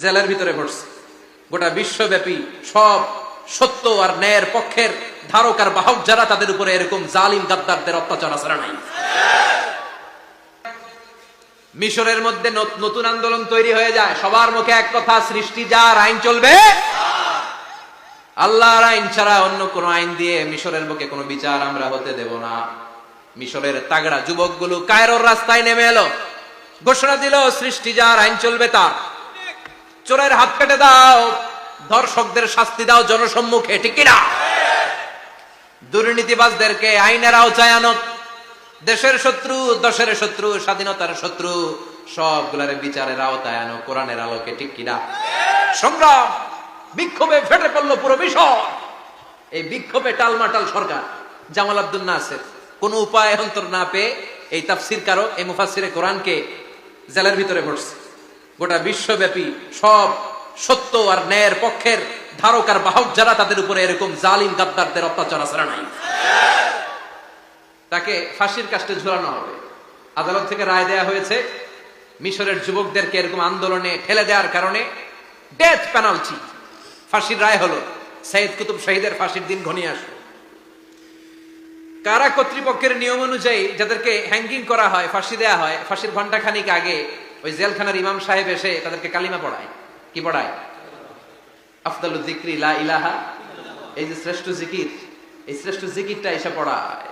জেলের ভিতরে পড়ছে। গোটা বিশ্বব্যাপী সব সত্য আর ন্যায়ের পক্ষের ধারক আর বাহক যারা, তাদের উপরে এরকম জালিম গাদ্দারদের অত্যাচার আছে নাই? মিশরের মধ্যে নতুন আন্দোলন তৈরি হয়ে যায়, সবার মুখে এক কথা, সৃষ্টি যার, আইন চলবে আল্লাহর আইন ছাড়া অন্য কোন আইন দিয়ে মিশরের বুকে কোনো বিচার আমরা হতে দেব না। মিশরের তাগড়া যুবকগুলো কায়রোর রাস্তায় নেমে এলো, ঘোষণা দিল সৃষ্টি যার, আইন চলবে তার। চোরের হাত কেটে দাও, ধর্ষকদের শাস্তি দাও জনসম্মুখে, ঠিক কিনা? দুর্নীতিবাজদেরকে আইনের আওতায় আনো। দেশের শত্রু, দশের শত্রু, স্বাধীনতার শত্রু, সবগুলারে বিচারের আওতায় আনো কোরআনের আলোকে, ঠিক কিনা? সংগ্রাম, বিক্ষোভে ফেটে পড়লো পুরো বিষয়। এই বিক্ষোভে টালমাটাল সরকার, জামাল আব্দুল নাসের কোন উপায় অন্তর না পেয়ে এই তাফসীরকারও, এই মুফাসসিরে কোরআনকে জেলের ভিতরে পড়ছে। গোটা বিশ্বব্যাপী সব সত্য আর ন্যায়ের পক্ষের ধারক আর বাহক যারা, তাদের উপরে এরকম জালিম গাদ্দারদের অত্যাচার আছে নাই? তাকে ফাঁসির কাস্টে ঝুলানো হবে। আদালত থেকে রায় দেয়া হয়েছে, মিশরের যুবকদেরকে এরকম আন্দোলনে ঠেলে দেওয়ার কারণে ডেথ পেনাল্টি, ফাঁসির রায় হলো। সাইয়েদ কুতুব শহীদের ফাঁসির দিন ঘনিয়ে আসলো। কারা কর্তৃপক্ষের নিয়ম অনুযায়ী যাদেরকে হ্যাঙ্গিং করা হয়, ফাঁসি দেয়া হয়, ফাঁসির ঘন্টা খানিক আগে ওই জেলখানার ইমাম সাহেব এসে তাদেরকে কালিমা পড়ায়। কি পড়ায়? আফদালুজ যিকরি লা ইলাহা, এই যে শ্রেষ্ঠ জিকির, এই শ্রেষ্ঠ জিকিরটা এসে পড়ায়।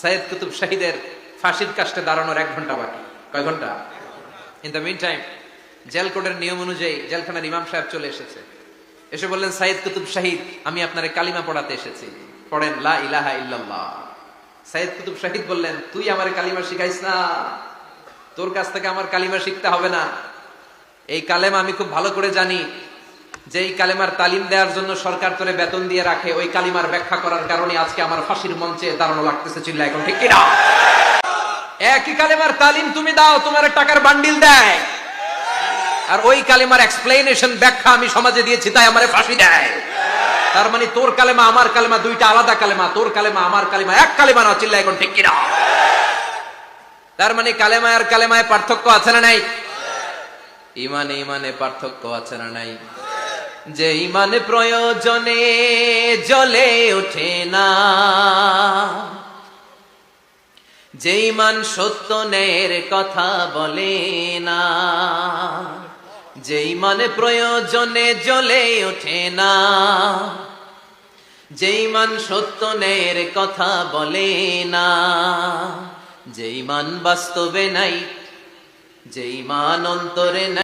সাইয়েদ কুতুব শহীদের ফাঁসির কাস্টে দাঁড়ানোর 1 ঘন্টা বাকি। কয় ঘন্টা? In the meantime jail কোডের নিয়ম অনুযায়ী জেলখানার ইমাম সাহেব চলে এসেছে, এসে বললেন, সাইয়েদ কুতুব শহীদ, আমি আপনারে কালিমা পড়াতে এসেছি, পড়েন লা ইলাহা ইল্লাল্লাহ। সাইয়েদ কুতুব শহীদ বললেন, তুই আমারে কালিমা শিখাইস না, তোর কাছ থেকে আমার কালিমা শিখতে হবে না। এই কালেমা আমি খুব ভালো করে জানি, যে এই কালেমার তালিম দেওয়ার জন্য সরকার তোরে বেতন দিয়ে রাখে, ওই কালিমার ব্যাখ্যা করার কারণে আজকে আমার ফাঁসির মঞ্চে দাঁড়ানো লাগতেছে। চিল্লা এখন, ঠিক কিনা? একই কালেমার তালিম তুমি দাও, তোমার টাকার বান্ডিল দেয়, আর ওই কালেমার এক্সপ্লেনেশন, ব্যাখ্যা আমি সমাজে দিয়েছি, তাই আমারে ফাঁসি দেয়। তার মানে তোর কালেমা আমার কালেমা দুইটা আলাদা কালেমা, তোর কালেমা আমার কালেমা এক কালেমা না। চিল্লা এখন, ঠিক কিনা? তার মানে কালেমা আর কালেমায় পার্থক্য আছে না নাই? ইমানে ইমানে পার্থক্য আছে না নাই? যে ইমান প্রয়োজনে জ্বলে ওঠে না, যে ইমান সত্য ন্যায়ের কথা বলে না, যে ইমান প্রয়োজনে জ্বলে ওঠে না, যে ইমান সত্য ন্যায়ের কথা বলে না, যে ইমান বাস্তবে নাই, যে ইমান অন্তরে নাই।